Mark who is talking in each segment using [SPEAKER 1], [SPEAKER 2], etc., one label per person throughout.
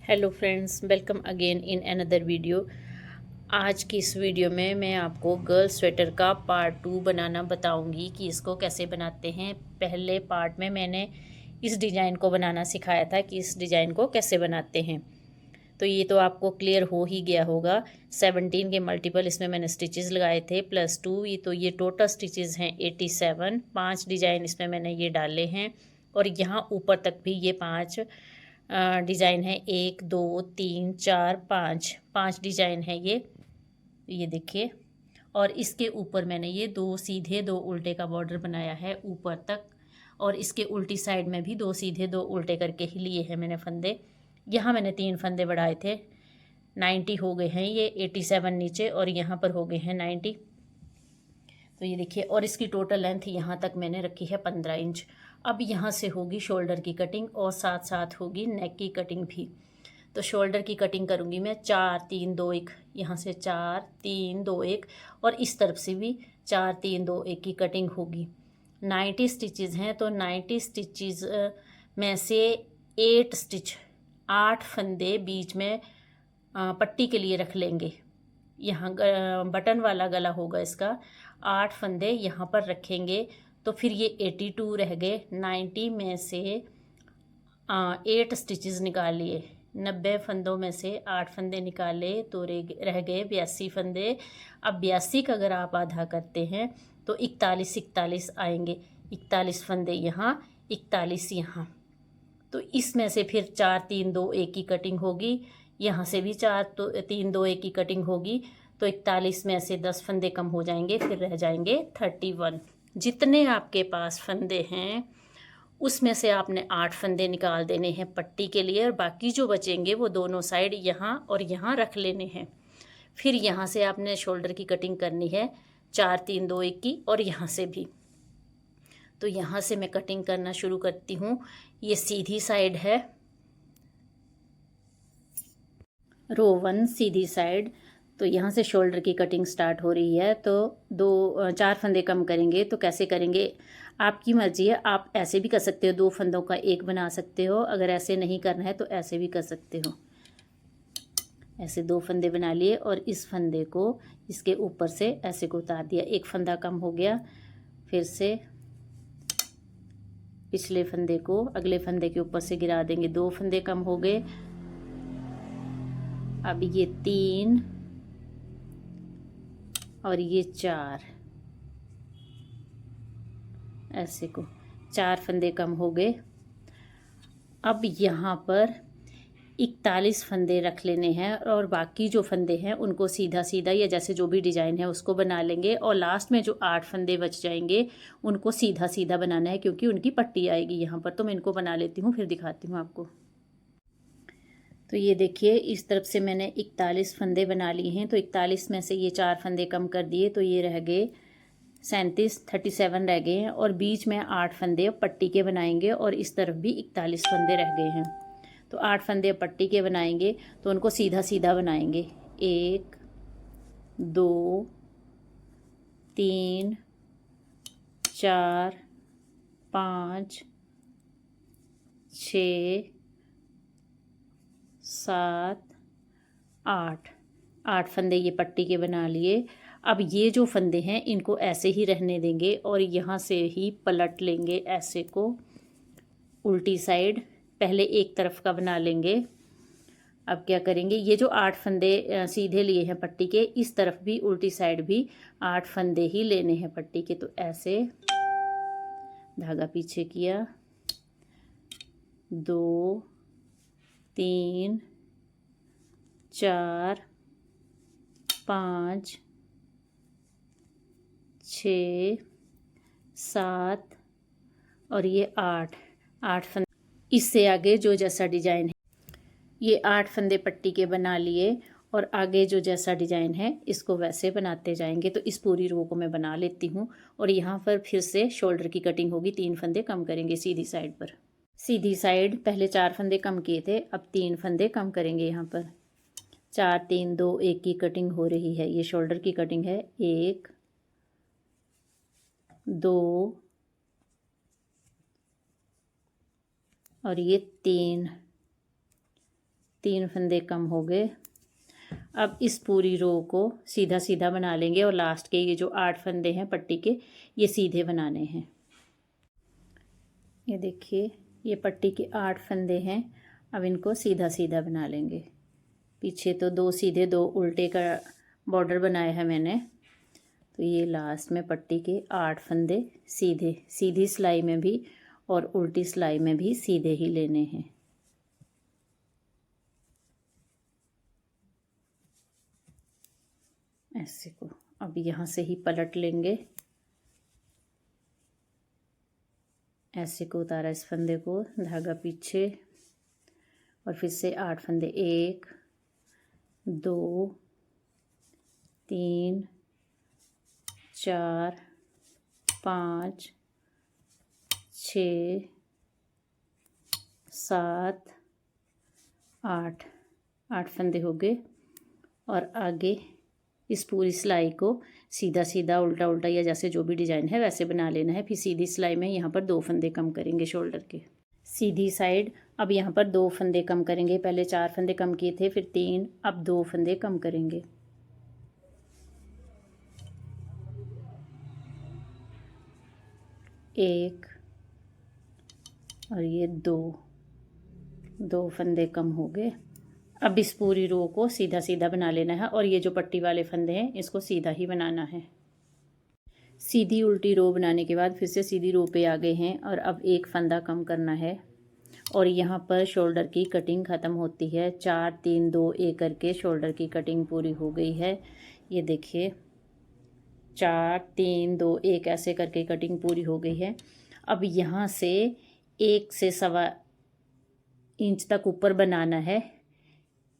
[SPEAKER 1] Hello friends, welcome again in another video. आज की इस वीडियो में मैं आपको गर्ल स्वेटर का पार्ट 2 बनाना बताऊंगी कि इसको कैसे बनाते हैं। पहले पार्ट में मैंने इस डिज़ाइन को बनाना सिखाया था कि इस डिज़ाइन को कैसे बनाते हैं, तो ये तो आपको क्लियर हो ही गया होगा। 17 के मल्टीपल इसमें मैंने स्टिचेस लगाए थे +2, ये टोटल स्टिचेस हैं 87। 5 डिज़ाइन इसमें मैंने ये डाले हैं और यहाँ ऊपर तक भी ये 5 डिज़ाइन है। 1 2 3 4 5 5 डिज़ाइन है ये देखिए। और इसके ऊपर मैंने ये 2 सीधे 2 उल्टे का बॉर्डर बनाया है ऊपर तक, और इसके उल्टी साइड में भी 2 सीधे 2 उल्टे करके ही लिए हैं मैंने फंदे। यहाँ मैंने 3 फंदे बढ़ाए थे। 90 हो गए हैं ये, 87 नीचे और यहाँ पर हो गए हैं 90। तो ये देखिए, और इसकी टोटल लेंथ यहाँ तक मैंने रखी है 15 इंच। अब यहाँ से होगी शोल्डर की कटिंग और साथ साथ होगी नेक की कटिंग भी। तो शोल्डर की कटिंग करूँगी मैं 4 3 2 1, यहाँ से 4 3 2 1 और इस तरफ से भी 4 3 2 1 की कटिंग होगी। 90 स्टिचेज़ हैं, तो 90 स्टिचेज़ में से 8 स्टिच 8 फंदे बीच में पट्टी के लिए रख लेंगे। यहाँ बटन वाला गला होगा इसका। 8 फंदे यहाँ पर रखेंगे तो फिर ये 82 रह गए। 90 में से 8 स्टिचेस निकालिए। 90 फंदों में से 8 फंदे निकाले तो रह गए 82 फंदे। अब 82 का अगर आप आधा करते हैं तो 41 आएंगे। 41 फंदे यहाँ, 41 यहाँ। तो इसमें से फिर 4 3 2 1 की कटिंग होगी। यहाँ से भी 4 3 2 1 की कटिंग होगी। तो 41 में से 10 फंदे कम हो जाएंगे, फिर रह जाएंगे 31। जितने आपके पास फंदे हैं उसमें से आपने 8 फंदे निकाल देने हैं पट्टी के लिए, और बाकी जो बचेंगे वो दोनों साइड यहाँ और यहाँ रख लेने हैं। फिर यहाँ से आपने शोल्डर की कटिंग करनी है 4 3 2 1 की, और यहाँ से भी। तो यहाँ से मैं कटिंग करना शुरू करती हूँ। ये सीधी साइड है, रो 1 सीधी साइड। तो यहाँ से शोल्डर की कटिंग स्टार्ट हो रही है। तो 4 फंदे कम करेंगे। तो कैसे करेंगे आपकी मर्जी है। आप ऐसे भी कर सकते हो, 2 फंदों का एक बना सकते हो। अगर ऐसे नहीं करना है तो ऐसे भी कर सकते हो। ऐसे 2 फंदे बना लिए और इस फंदे को इसके ऊपर से ऐसे को उतार दिया। एक फंदा कम हो गया, फिर से पिछले फंदे को अगले फंदे के ऊपर से गिरा देंगे। 2 फंदे कम हो गए। अब ये 3 और ये 4, ऐसे को 4 फंदे कम हो गए। अब यहाँ पर 41 फंदे रख लेने हैं और बाकी जो फंदे हैं उनको सीधा सीधा या जैसे जो भी डिज़ाइन है उसको बना लेंगे। और लास्ट में जो 8 फंदे बच जाएंगे उनको सीधा सीधा बनाना है, क्योंकि उनकी पट्टी आएगी यहाँ पर। तो मैं इनको बना लेती हूँ, फिर दिखाती हूँ आपको। तो ये देखिए, इस तरफ से मैंने 41 फंदे बना लिए हैं। तो 41 में से ये 4 फंदे कम कर दिए, तो ये रह गए 37 रह गए हैं। और बीच में 8 फंदे पट्टी के बनाएंगे और इस तरफ भी 41 फंदे रह गए हैं। तो 8 फंदे पट्टी के बनाएंगे तो उनको सीधा सीधा बनाएंगे। 1 2 3 4 5 6 7 8 8 फंदे ये पट्टी के बना लिए। अब ये जो फंदे हैं इनको ऐसे ही रहने देंगे और यहाँ से ही पलट लेंगे ऐसे को उल्टी साइड। पहले एक तरफ का बना लेंगे। अब क्या करेंगे, ये जो 8 फंदे सीधे लिए हैं पट्टी के, इस तरफ भी उल्टी साइड भी 8 फंदे ही लेने हैं पट्टी के। तो ऐसे धागा पीछे किया, 2 3 4 5 6 7 और ये 8 फंदे। इससे आगे जो जैसा डिजाइन है, ये 8 फंदे पट्टी के बना लिए और आगे जो जैसा डिजाइन है इसको वैसे बनाते जाएंगे। तो इस पूरी रो को मैं बना लेती हूँ और यहाँ पर फिर से शोल्डर की कटिंग होगी। 3 फंदे कम करेंगे सीधी साइड पर। सीधी साइड पहले 4 फंदे कम किए थे, अब 3 फंदे कम करेंगे। यहाँ पर 4 3 2 1 की कटिंग हो रही है। ये शोल्डर की कटिंग है। 1 2 और ये 3 3 फंदे कम हो गए। अब इस पूरी रो को सीधा सीधा बना लेंगे और लास्ट के ये जो 8 फंदे हैं पट्टी के, ये सीधे बनाने हैं। ये देखिए, ये पट्टी के 8 फंदे हैं। अब इनको सीधा सीधा बना लेंगे। पीछे तो 2 सीधे 2 उल्टे का बॉर्डर बनाया है मैंने। तो ये लास्ट में पट्टी के 8 फंदे सीधे, सीधी सिलाई में भी और उल्टी सिलाई में भी सीधे ही लेने हैं। ऐसे को अब यहाँ से ही पलट लेंगे। ऐसे को उतारा इस फंदे को, धागा पीछे और फिर से 8 फंदे, 1 2 3 4 5 6 7 8 फंदे हो गए। और आगे इस पूरी सिलाई को सीधा सीधा उल्टा उल्टा या जैसे जो भी डिज़ाइन है वैसे बना लेना है। फिर सीधी सिलाई में यहाँ पर 2 फंदे कम करेंगे शोल्डर के, सीधी साइड। अब यहाँ पर 2 फंदे कम करेंगे। पहले 4 फंदे कम किए थे, फिर 3, अब 2 फंदे कम करेंगे। एक और ये 2 फंदे कम हो गए। अब इस पूरी रो को सीधा सीधा बना लेना है और ये जो पट्टी वाले फंदे हैं इसको सीधा ही बनाना है। सीधी उल्टी रो बनाने के बाद फिर से सीधी रो पे आ गए हैं और अब एक फंदा कम करना है। और यहाँ पर शोल्डर की कटिंग ख़त्म होती है। 4 3 2 1 करके शोल्डर की कटिंग पूरी हो गई है। ये देखिए, 4 3 2 1 ऐसे करके कटिंग पूरी हो गई है। अब यहाँ से 1 से 1.25 इंच तक ऊपर बनाना है।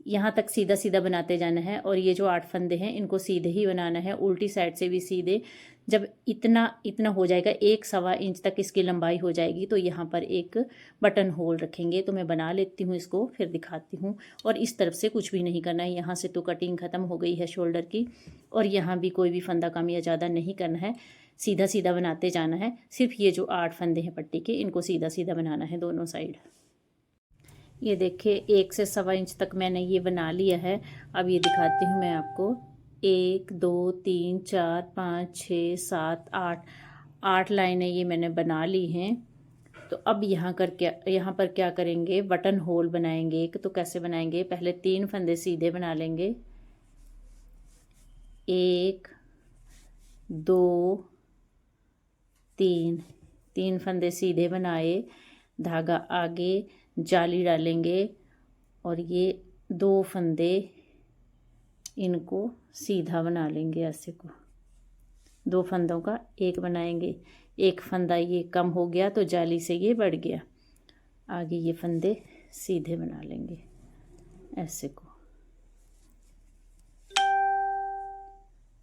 [SPEAKER 1] यहाँ तक सीधा सीधा बनाते जाना है और ये जो 8 फंदे हैं इनको सीधे ही बनाना है, उल्टी साइड से भी सीधे। जब इतना हो जाएगा, 1 सवा इंच तक इसकी लंबाई हो जाएगी, तो यहाँ पर एक बटन होल रखेंगे। तो मैं बना लेती हूँ इसको, फिर दिखाती हूँ। और इस तरफ से कुछ भी नहीं करना है, यहाँ से तो कटिंग ख़त्म हो गई है शोल्डर की। और यहाँ भी कोई भी फंदा कम या ज़्यादा नहीं करना है, सीधा सीधा बनाते जाना है। सिर्फ ये जो 8 फंदे हैं पट्टी के, इनको सीधा सीधा बनाना है दोनों साइड। ये देखिए, 1 से 1.25 इंच तक मैंने ये बना लिया है। अब ये दिखाती हूँ मैं आपको। 1 2 3 4 5 6 7 8 लाइनें ये मैंने बना ली हैं। तो अब यहाँ पर क्या करेंगे, बटन होल बनाएंगे एक। तो कैसे बनाएंगे, पहले 3 फंदे सीधे बना लेंगे। 1 2 3 फंदे सीधे बनाए, धागा आगे, जाली डालेंगे और ये 2 फंदे इनको सीधा बना लेंगे। ऐसे को 2 फंदों का एक बनाएंगे। एक फंदा ये कम हो गया तो जाली से ये बढ़ गया। आगे ये फंदे सीधे बना लेंगे ऐसे को।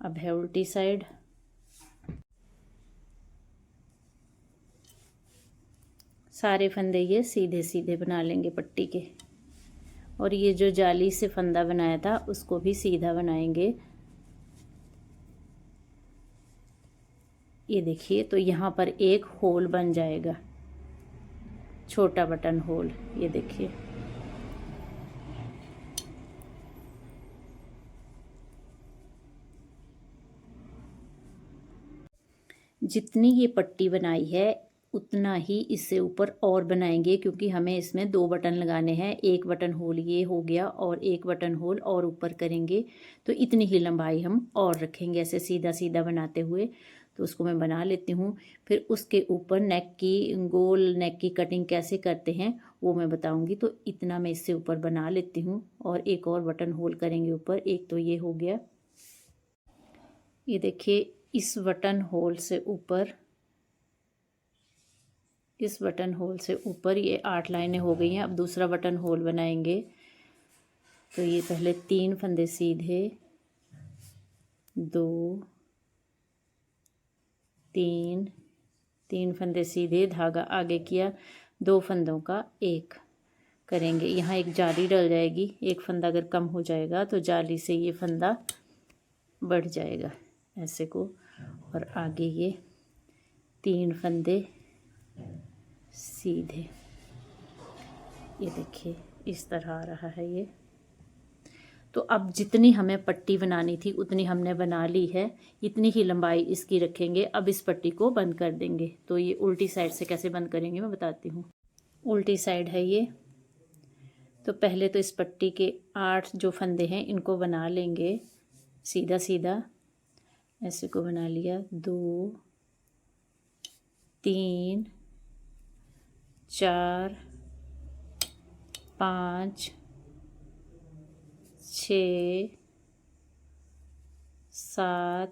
[SPEAKER 1] अब है उल्टी साइड। सारे फंदे ये सीधे सीधे बना लेंगे पट्टी के। और ये जो जाली से फंदा बनाया था उसको भी सीधा बनाएंगे। ये देखिए, तो यहाँ पर एक होल बन जाएगा, छोटा बटन होल। ये देखिए, जितनी ये पट्टी बनाई है उतना ही इससे ऊपर और बनाएंगे, क्योंकि हमें इसमें 2 बटन लगाने हैं। एक बटन होल ये हो गया और एक बटन होल और ऊपर करेंगे, तो इतनी ही लंबाई हम और रखेंगे ऐसे सीधा सीधा बनाते हुए। तो उसको मैं बना लेती हूँ। फिर उसके ऊपर गोल नेक की कटिंग कैसे करते हैं वो मैं बताऊँगी। तो इतना मैं इससे ऊपर बना लेती हूँ और एक और बटन होल करेंगे ऊपर। एक तो ये हो गया। ये देखिए, इस बटन होल से ऊपर ये 8 लाइनें हो गई हैं। अब दूसरा बटन होल बनाएंगे। तो ये पहले 3 फंदे सीधे, 2 3 फंदे सीधे, धागा आगे किया, 2 फंदों का एक करेंगे। यहाँ एक जाली डल जाएगी। एक फंदा अगर कम हो जाएगा तो जाली से ये फंदा बढ़ जाएगा ऐसे को। और आगे ये 3 फंदे सीधे। ये देखिए, इस तरह आ रहा है ये। तो अब जितनी हमें पट्टी बनानी थी उतनी हमने बना ली है, इतनी ही लंबाई इसकी रखेंगे। अब इस पट्टी को बंद कर देंगे। तो ये उल्टी साइड से कैसे बंद करेंगे मैं बताती हूँ। उल्टी साइड है ये। तो पहले तो इस पट्टी के 8 जो फंदे हैं इनको बना लेंगे सीधा सीधा, ऐसे को बना लिया। 2 3 4 5 6 7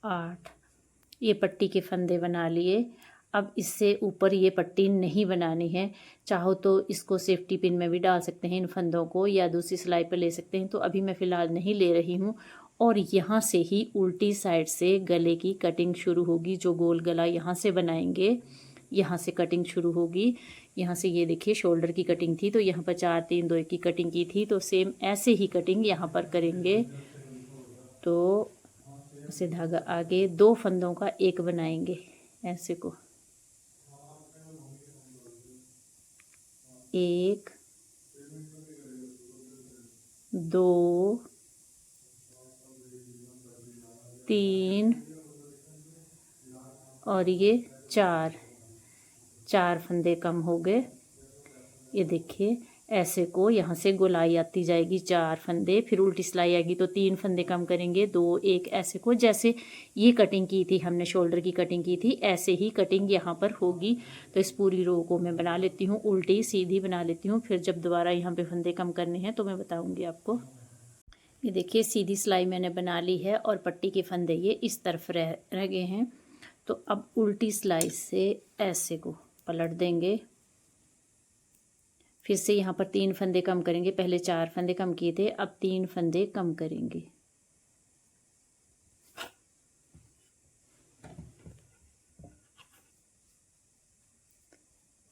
[SPEAKER 1] 8 ये पट्टी के फंदे बना लिए। अब इससे ऊपर ये पट्टी नहीं बनानी है। चाहो तो इसको सेफ्टी पिन में भी डाल सकते हैं इन फंदों को, या दूसरी सिलाई पर ले सकते हैं। तो अभी मैं फ़िलहाल नहीं ले रही हूँ। और यहाँ से ही उल्टी साइड से गले की कटिंग शुरू होगी। जो गोल गला यहाँ से बनाएंगे, यहाँ से कटिंग शुरू होगी। यहाँ से ये देखिए शोल्डर की कटिंग थी, तो यहाँ पर 4 3 2 1 की कटिंग की थी। तो सेम ऐसे ही कटिंग यहाँ पर करेंगे। तो ऐसे धागा आगे 2 फंदों का एक बनाएंगे, ऐसे को 1 2 3 और ये 4 फंदे कम हो गए। ये देखिए ऐसे को यहाँ से गोलाई आती जाएगी 4 फंदे, फिर उल्टी सिलाई आएगी तो 3 फंदे कम करेंगे, 2 1 ऐसे को। जैसे ये कटिंग की थी हमने, शोल्डर की कटिंग की थी, ऐसे ही कटिंग यहाँ पर होगी। तो इस पूरी रो को मैं बना लेती हूँ, उल्टी सीधी बना लेती हूँ। फिर जब दोबारा यहाँ पे फंदे कम करने हैं तो मैं बताऊँगी आपको। ये देखिए सीधी सिलाई मैंने बना ली है और पट्टी के फंदे ये इस तरफ रह गए हैं। तो अब उल्टी सिलाई से ऐसे को पलट देंगे। फिर से यहाँ पर 3 फंदे कम करेंगे। पहले 4 फंदे कम किए थे, अब 3 फंदे कम करेंगे।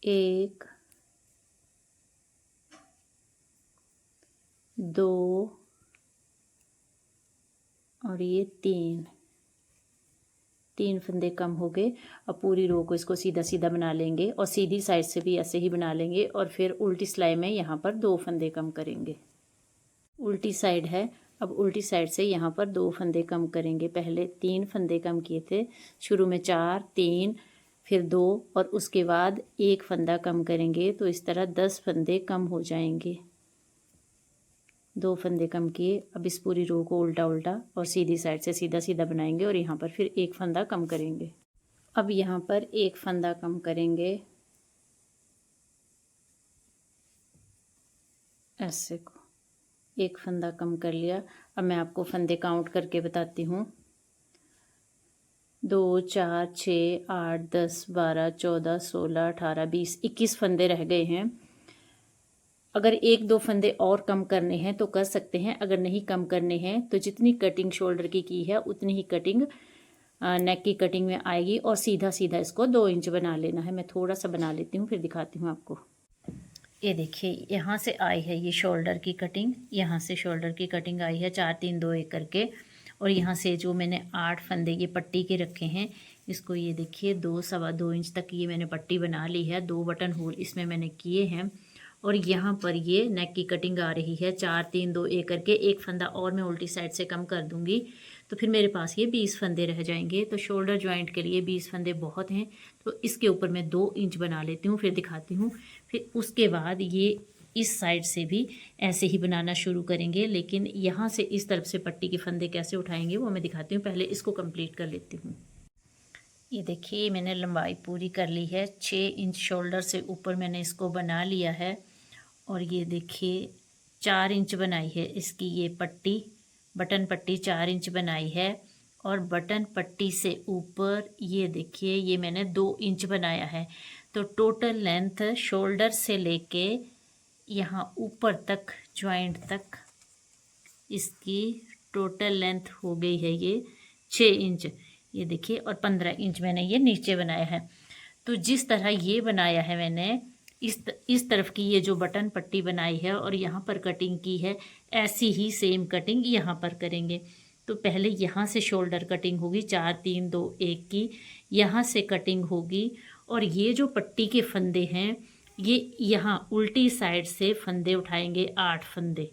[SPEAKER 1] एक 2 और ये 3 फंदे कम हो गए। अब पूरी रो को इसको सीधा सीधा बना लेंगे और सीधी साइड से भी ऐसे ही बना लेंगे। और फिर उल्टी सिलाई में यहाँ पर 2 फंदे कम करेंगे। उल्टी साइड है। अब उल्टी साइड से यहाँ पर 2 फंदे कम करेंगे। पहले 3 फंदे कम किए थे, शुरू में 4 3 फिर 2 और उसके बाद 1 फंदा कम करेंगे। तो इस तरह 10 फंदे कम हो जाएंगे। 2 फंदे कम किए। अब इस पूरी रो को उल्टा उल्टा और सीधी साइड से सीधा सीधा बनाएंगे और यहाँ पर फिर 1 फंदा कम करेंगे। अब यहाँ पर 1 फंदा कम करेंगे, ऐसे को 1 फंदा कम कर लिया। अब मैं आपको फंदे काउंट करके बताती हूँ। 2 4 6 8 10 12 14 16 18 20 21 फंदे रह गए हैं। अगर 1-2 फंदे और कम करने हैं तो कर सकते हैं, अगर नहीं कम करने हैं तो जितनी कटिंग शोल्डर की है उतनी ही कटिंग नेक की कटिंग में आएगी। और सीधा सीधा इसको 2 इंच बना लेना है। मैं थोड़ा सा बना लेती हूँ फिर दिखाती हूँ आपको। ये देखिए यहाँ से आई है ये शोल्डर की कटिंग, यहाँ से शोल्डर की कटिंग आई है 4 3 2 1 करके। और यहाँ से जो मैंने 8 फंदे ये पट्टी के रखे हैं, इसको ये देखिए 2 सवा 2 इंच तक ये मैंने पट्टी बना ली है। 2 बटन होल इसमें मैंने किए हैं। और यहाँ पर ये नेक की कटिंग आ रही है 4 3 2 1 करके। 1 फंदा और मैं उल्टी साइड से कम कर दूँगी तो फिर मेरे पास ये 20 फंदे रह जाएंगे। तो शोल्डर जॉइंट के लिए 20 फंदे बहुत हैं। तो इसके ऊपर मैं 2 इंच बना लेती हूँ, फिर दिखाती हूँ। फिर उसके बाद ये इस साइड से भी ऐसे ही बनाना शुरू करेंगे, लेकिन यहाँ से इस तरफ से पट्टी के फंदे कैसे उठाएंगे वो मैं दिखाती हूँ। पहले इसको कंप्लीट कर लेती हूँ। ये देखिए मैंने लंबाई पूरी कर ली है। 6 इंच शोल्डर से ऊपर मैंने इसको बना लिया है। और ये देखिए 4 इंच बनाई है इसकी ये पट्टी, बटन पट्टी 4 इंच बनाई है। और बटन पट्टी से ऊपर ये देखिए ये मैंने 2 इंच बनाया है। तो टोटल लेंथ शोल्डर से लेके यहाँ ऊपर तक जॉइंट तक इसकी टोटल लेंथ हो गई है ये 6 इंच। ये देखिए और 15 इंच मैंने ये नीचे बनाया है। तो जिस तरह ये बनाया है मैंने इस तरफ की ये जो बटन पट्टी बनाई है और यहाँ पर कटिंग की है, ऐसी ही सेम कटिंग यहाँ पर करेंगे। तो पहले यहाँ से शोल्डर कटिंग होगी 4 3 2 1 की, यहाँ से कटिंग होगी। और ये जो पट्टी के फंदे हैं ये यहाँ उल्टी साइड से फंदे उठाएंगे, 8 फंदे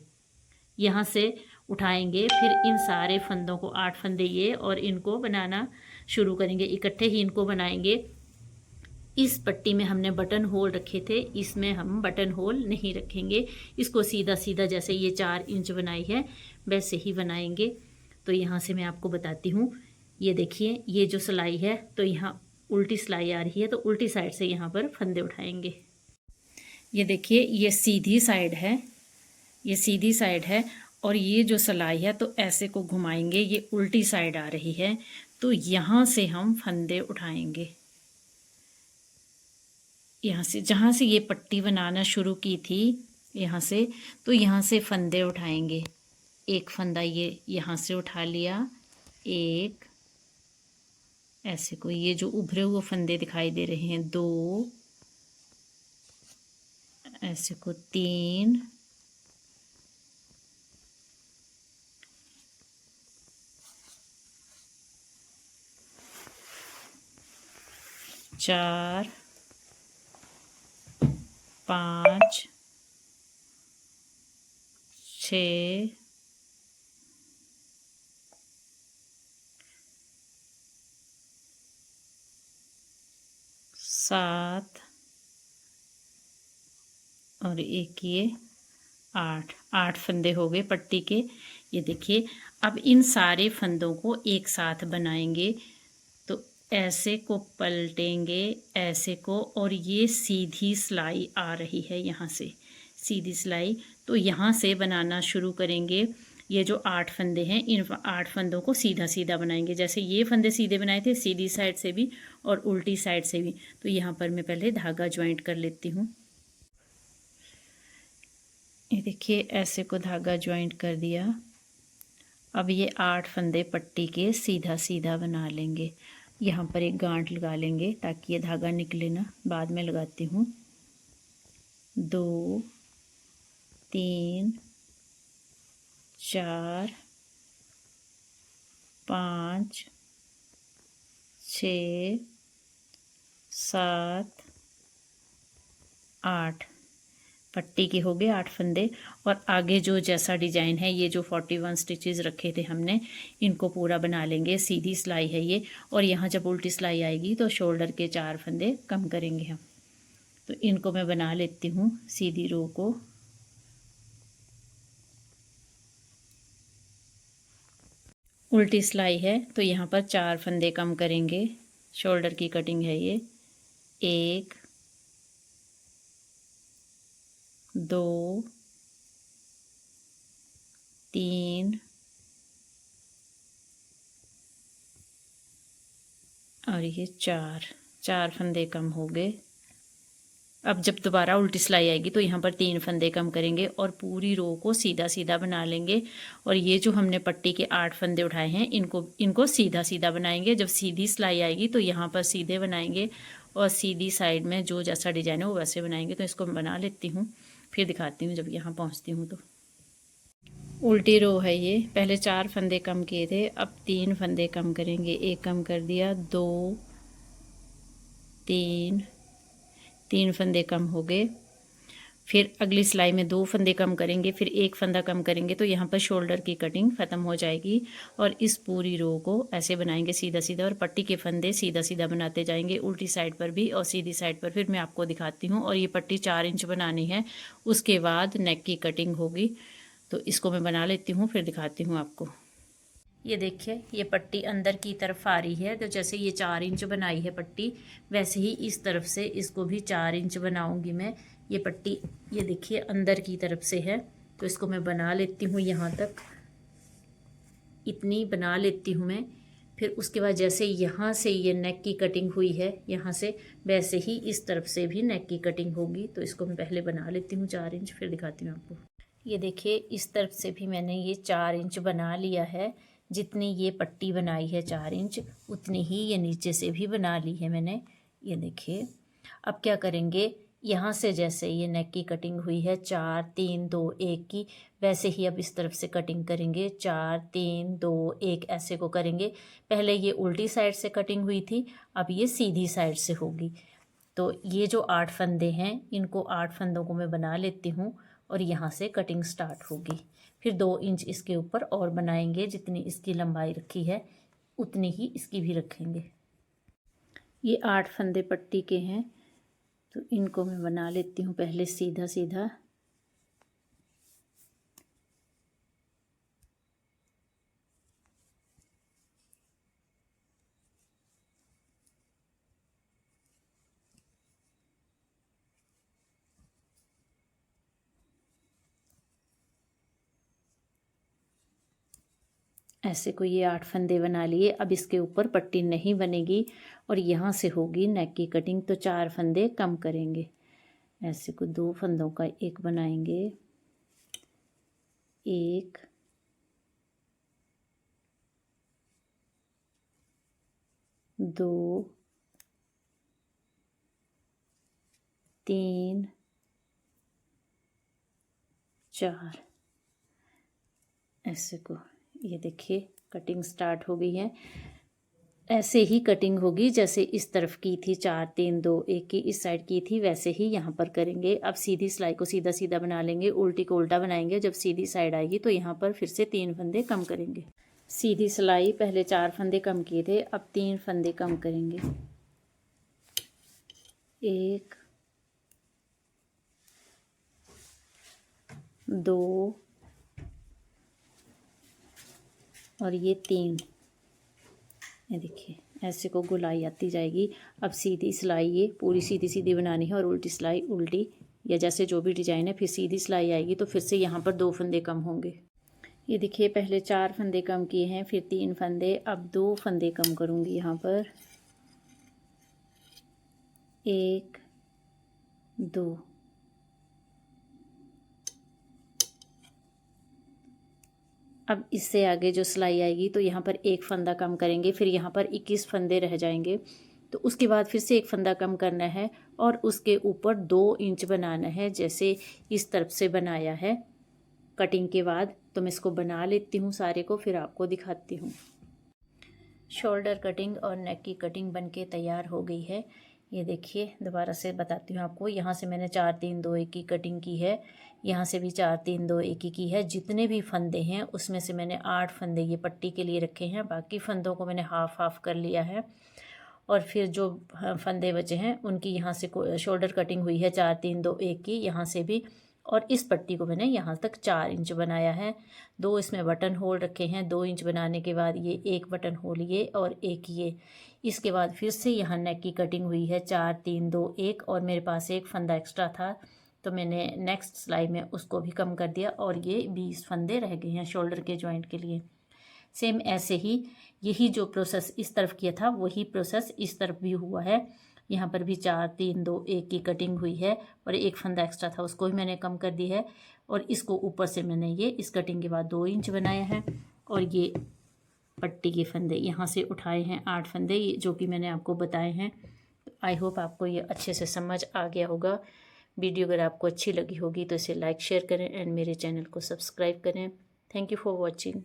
[SPEAKER 1] यहाँ से उठाएंगे। फिर इन सारे फंदों को 8 फंदे ये, और इनको बनाना शुरू करेंगे, इकट्ठे ही इनको बनाएंगे। इस पट्टी में हमने बटन होल रखे थे, इसमें हम बटन होल नहीं रखेंगे। इसको सीधा सीधा जैसे ये 4 इंच बनाई है वैसे ही बनाएंगे। तो यहाँ से मैं आपको बताती हूँ। ये देखिए, ये जो सिलाई है तो यहाँ उल्टी सिलाई आ रही है, तो उल्टी साइड से यहाँ पर फंदे उठाएंगे। ये देखिए, ये सीधी साइड है, ये सीधी साइड है, और ये जो सिलाई है तो ऐसे को घुमाएंगे, ये उल्टी साइड आ रही है। तो यहाँ से हम फंदे उठाएंगे, यहाँ से जहाँ से ये पट्टी बनाना शुरू की थी यहाँ से, तो यहाँ से फंदे उठाएंगे। एक फंदा ये यहाँ से उठा लिया, एक ऐसे को, ये जो उभरे हुए फंदे दिखाई दे रहे हैं 2, ऐसे को 3, 4, 5, 6, 7 और एक ये 8 फंदे हो गए पट्टी के। ये देखिए, अब इन सारे फंदों को एक साथ बनाएंगे। तो ऐसे को पलटेंगे, ऐसे को, और ये सीधी सिलाई आ रही है यहाँ से, सीधी सिलाई। तो यहाँ से बनाना शुरू करेंगे। ये जो 8 फंदे हैं, इन 8 फंदों को सीधा सीधा बनाएंगे। जैसे ये फंदे सीधे बनाए थे, सीधी साइड से भी और उल्टी साइड से भी। तो यहाँ पर मैं पहले धागा ज्वाइंट कर लेती हूँ। ये देखिए, ऐसे को धागा ज्वाइंट कर दिया। अब ये 8 फंदे पट्टी के सीधा सीधा बना लेंगे। यहाँ पर एक गांठ लगा लेंगे ताकि ये धागा निकले ना, बाद में लगाती हूँ। 2, 3, 4, 5, 6, 7, 8 पट्टी के हो गए 8 फंदे। और आगे जो जैसा डिजाइन है, ये जो 41 स्टिचेस रखे थे हमने, इनको पूरा बना लेंगे। सीधी सिलाई है ये, और यहाँ जब उल्टी सिलाई आएगी तो शोल्डर के 4 फंदे कम करेंगे हम। तो इनको मैं बना लेती हूँ सीधी रो को। उल्टी सिलाई है तो यहाँ पर 4 फंदे कम करेंगे। शोल्डर की कटिंग है ये। 1, 2, 3 और ये 4 फंदे कम हो गए। अब जब दोबारा उल्टी सिलाई आएगी तो यहाँ पर 3 फंदे कम करेंगे और पूरी रो को सीधा सीधा बना लेंगे। और ये जो हमने पट्टी के 8 फंदे उठाए हैं, इनको सीधा सीधा बनाएंगे। जब सीधी सिलाई आएगी तो यहाँ पर सीधे बनाएंगे, और सीधी साइड में जो जैसा डिजाइन है वो वैसे बनाएंगे। तो इसको मैं बना लेती हूँ, फिर दिखाती हूँ जब यहाँ पहुँचती हूँ। तो उल्टी रो है ये। पहले 4 फंदे कम किए थे, अब 3 फंदे कम करेंगे। 1 कम कर दिया, 2, 3 फंदे कम हो गए। फिर अगली सिलाई में 2 फंदे कम करेंगे, फिर 1 फंदा कम करेंगे। तो यहाँ पर शोल्डर की कटिंग ख़त्म हो जाएगी। और इस पूरी रो को ऐसे बनाएंगे सीधा सीधा, और पट्टी के फंदे सीधा सीधा बनाते जाएंगे, उल्टी साइड पर भी और सीधी साइड पर। फिर मैं आपको दिखाती हूँ। और ये पट्टी 4 इंच बनानी है, उसके बाद नेक की कटिंग होगी। तो इसको मैं बना लेती हूँ, फिर दिखाती हूँ आपको। ये देखिए, ये पट्टी अंदर की तरफ आ रही है। तो जैसे ये 4 इंच बनाई है पट्टी, वैसे ही इस तरफ से इसको भी 4 इंच बनाऊंगी मैं। ये पट्टी ये देखिए अंदर की तरफ से है, तो इसको मैं बना लेती हूँ। यहाँ तक इतनी बना लेती हूँ मैं। फिर उसके बाद जैसे यहाँ से ये नेक की कटिंग हुई है यहाँ से, वैसे ही इस तरफ से भी नेक की कटिंग होगी। तो इसको मैं पहले बना लेती हूँ 4 इंच, फिर दिखाती हूँ आपको। ये देखिए, इस तरफ से भी मैंने ये 4 इंच बना लिया है। जितनी ये पट्टी बनाई है 4 इंच, उतनी ही ये नीचे से भी बना ली है मैंने। ये देखिए, अब क्या करेंगे, यहाँ से जैसे ये नेक की कटिंग हुई है 4, 3, 2, 1 की, वैसे ही अब इस तरफ से कटिंग करेंगे 4, 3, 2, 1 ऐसे को करेंगे। पहले ये उल्टी साइड से कटिंग हुई थी, अब ये सीधी साइड से होगी। तो ये जो 8 फंदे हैं, इनको 8 फंदों को मैं बना लेती हूँ और यहाँ से कटिंग स्टार्ट होगी। फिर 2 इंच इसके ऊपर और बनाएंगे, जितनी इसकी लंबाई रखी है उतनी ही इसकी भी रखेंगे। ये 8 फंदे पट्टी के हैं, तो इनको मैं बना लेती हूँ पहले सीधा सीधा। ऐसे को ये 8 फंदे बना लिए। अब इसके ऊपर पट्टी नहीं बनेगी और यहाँ से होगी नेक की कटिंग, तो 4 फंदे कम करेंगे। ऐसे को 2 फंदों का एक बनाएंगे, 1 2 3 4। ऐसे को ये देखिए कटिंग स्टार्ट हो गई है। ऐसे ही कटिंग होगी जैसे इस तरफ की थी 4 3 2 1 की इस साइड की थी, वैसे ही यहाँ पर करेंगे। अब सीधी सिलाई को सीधा सीधा बना लेंगे, उल्टी को उल्टा बनाएंगे। जब सीधी साइड आएगी तो यहाँ पर फिर से 3 फंदे कम करेंगे। सीधी सिलाई पहले 4 फंदे कम किए थे, अब 3 फंदे कम करेंगे। 1 2 और ये 3। ये देखिए ऐसे को गोलाई आती जाएगी। अब सीधी सिलाई ये पूरी सीधी सीधी बनानी है और उल्टी सिलाई उल्टी, या जैसे जो भी डिजाइन है। फिर सीधी सिलाई आएगी तो फिर से यहाँ पर 2 फंदे कम होंगे। ये देखिए पहले 4 फंदे कम किए हैं, फिर 3 फंदे, अब 2 फंदे कम करूँगी यहाँ पर। 1 2 अब इससे आगे जो सिलाई आएगी तो यहाँ पर 1 फंदा कम करेंगे, फिर यहाँ पर 21 फंदे रह जाएंगे। तो उसके बाद फिर से 1 फंदा कम करना है और उसके ऊपर 2 इंच बनाना है, जैसे इस तरफ से बनाया है कटिंग के बाद। तो मैं इसको बना लेती हूँ सारे को, फिर आपको दिखाती हूँ। शोल्डर कटिंग और नेक की कटिंग बनके तैयार हो गई है। ये देखिए दोबारा से बताती हूँ आपको। यहाँ से मैंने 4 3 2 1 की कटिंग की है, यहाँ से भी 4 3 2 1 की है। जितने भी फंदे हैं उसमें से मैंने 8 फंदे ये पट्टी के लिए रखे हैं, बाकी फंदों को मैंने हाफ हाफ कर लिया है। और फिर जो फंदे बचे हैं उनकी यहाँ से शोल्डर कटिंग हुई है 4 3 2 1 की, यहाँ से भी। और इस पट्टी को मैंने यहाँ तक 4 इंच बनाया है। 2 इसमें बटन होल रखे हैं। 2 इंच बनाने के बाद ये 1 बटन होल ये और 1 ये। इसके बाद फिर से यहाँ नेक की कटिंग हुई है 4 3 2 1, और मेरे पास 1 फंदा एक्स्ट्रा था तो मैंने नेक्स्ट सिलाई में उसको भी कम कर दिया और ये 20 फंदे रह गए हैं शोल्डर के जॉइंट के लिए। सेम ऐसे ही यही जो प्रोसेस इस तरफ किया था वही प्रोसेस इस तरफ भी हुआ है। यहाँ पर भी 4 3 2 1 की कटिंग हुई है और 1 फंदा एक्स्ट्रा था उसको भी मैंने कम कर दी है। और इसको ऊपर से मैंने ये इस कटिंग के बाद 2 इंच बनाया है और ये पट्टी के फंदे यहाँ से उठाए हैं 8 फंदे, ये जो कि मैंने आपको बताए हैं। आई होप आपको ये अच्छे से समझ आ गया होगा। वीडियो अगर आपको अच्छी लगी होगी तो इसे लाइक शेयर करें एंड मेरे चैनल को सब्सक्राइब करें। Thank you for watching.